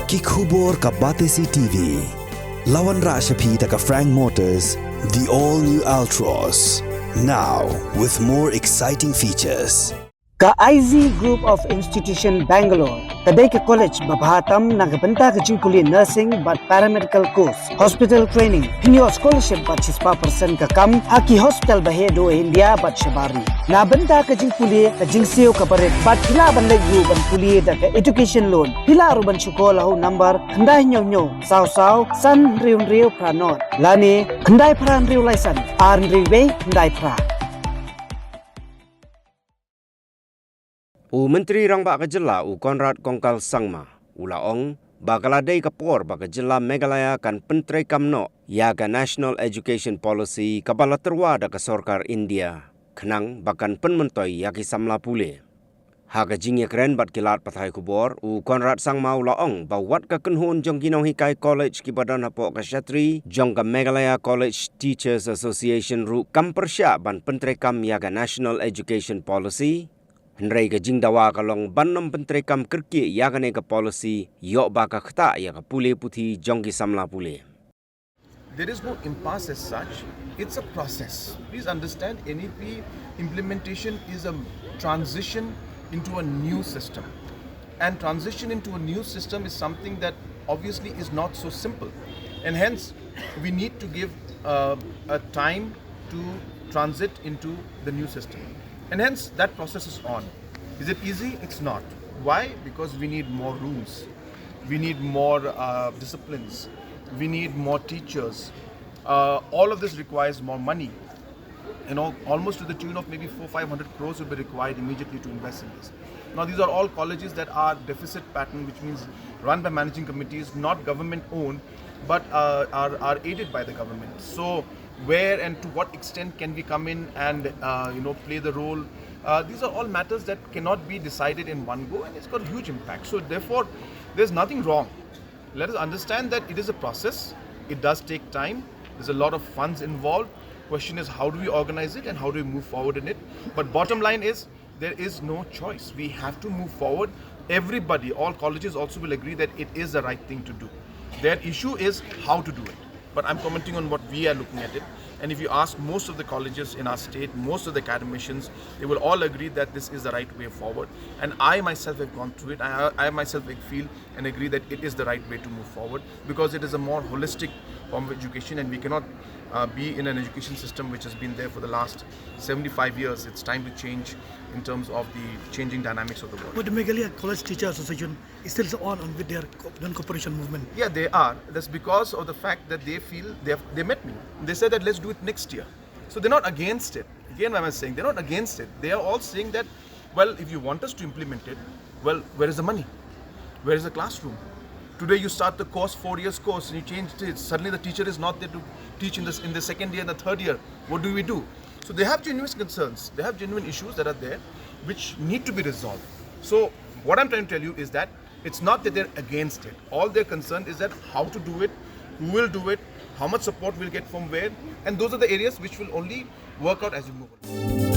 Kikhubor ka Batesi TV. Lawan Rashapi taka Frank Motors, the all-new Altros. Now, with more exciting features. Ka IZ Group of Institution Bangalore, kadai ka college babahatam nagabanta ka jingkuli nursing but paramedical course, hospital training, hinyo scholarship but 6% ka kam, haki hospital bahedo India but shabari. Nabanta ka jingkuli ka jingsiyo ka barit but hila ban legu ban kuli da ka education loan. Hila ruban syukola ho number kandai nyo saw san riu pranot. Lani kandai pran riu laisan, ar riu kandai pra. Menteri Rang Bak Kejela Conrad Kongkal Sangma ulaong bakaladai kapor bak Kejela Meghalaya kan pentrai kamno ya ka National Education Policy kabala terwa da ka Sorkar India kenang bakan penmentoi ya ki samla pule. Ha ka jingya keren bat kilat pathai kubor Conrad Sangma ulaong bawat ka kenhun jong ginong hikai college ki badan hapo ka Shatri jong ka Meghalaya College Teachers Association ru kam Pyrshah ban pentrai kam ya ka National Education Policy Henry ka jingdawa kalong banom pentri kam kerki ya ka nega policy yok baka khta ya ka pule puthi jongki samla pule. There is no impasse as such. It's a process. Please understand, NEP implementation is a transition into a new system. And transition into a new system is something that obviously is not so simple. And hence, we need to give a time to transit into the new system. And hence, that process is on. Is it easy? It's not. Why? Because we need more rooms. We need more disciplines. We need more teachers. All of this requires more money. You know, almost to the tune of maybe 400-500 crores will be required immediately to invest in this. Now, these are all colleges that are deficit pattern, which means run by managing committees, not government owned, but are aided by the government. So, where and to what extent can we come in and play the role? These are all matters that cannot be decided in one go, and it's got a huge impact. So therefore, there's nothing wrong. Let us understand that it is a process. It does take time. There's a lot of funds involved. Question is, how do we organize it and how do we move forward in it? But bottom line is, there is no choice. We have to move forward. Everybody, all colleges also will agree that it is the right thing to do. Their issue is how to do it. But I'm commenting on what we are looking at it. And if you ask most of the colleges in our state, most of the academicians, they will all agree that this is the right way forward. And I myself have gone through it. I myself feel and agree that it is the right way to move forward because it is a more holistic form of education, and we cannot be in an education system which has been there for the last 75 years. It's time to change in terms of the changing dynamics of the world. But the Meghalaya College Teacher Association is still on with their non-cooperation movement. Yeah, they are. That's because of the fact that they feel they met me. They said that let's do it next year. So they're not against it. Again, what I'm saying, they're not against it. They are all saying that, well, if you want us to implement it, well, where is the money? Where is the classroom? Today you start the course, 4 years course, and you change it. Suddenly the teacher is not there to teach in the second year and the third year. What do we do? So they have genuine concerns. They have genuine issues that are there which need to be resolved. So what I'm trying to tell you is that it's not that they're against it. All they're concerned is that how to do it, who will do it, how much support we'll get from where, and those are the areas which will only work out as you move on.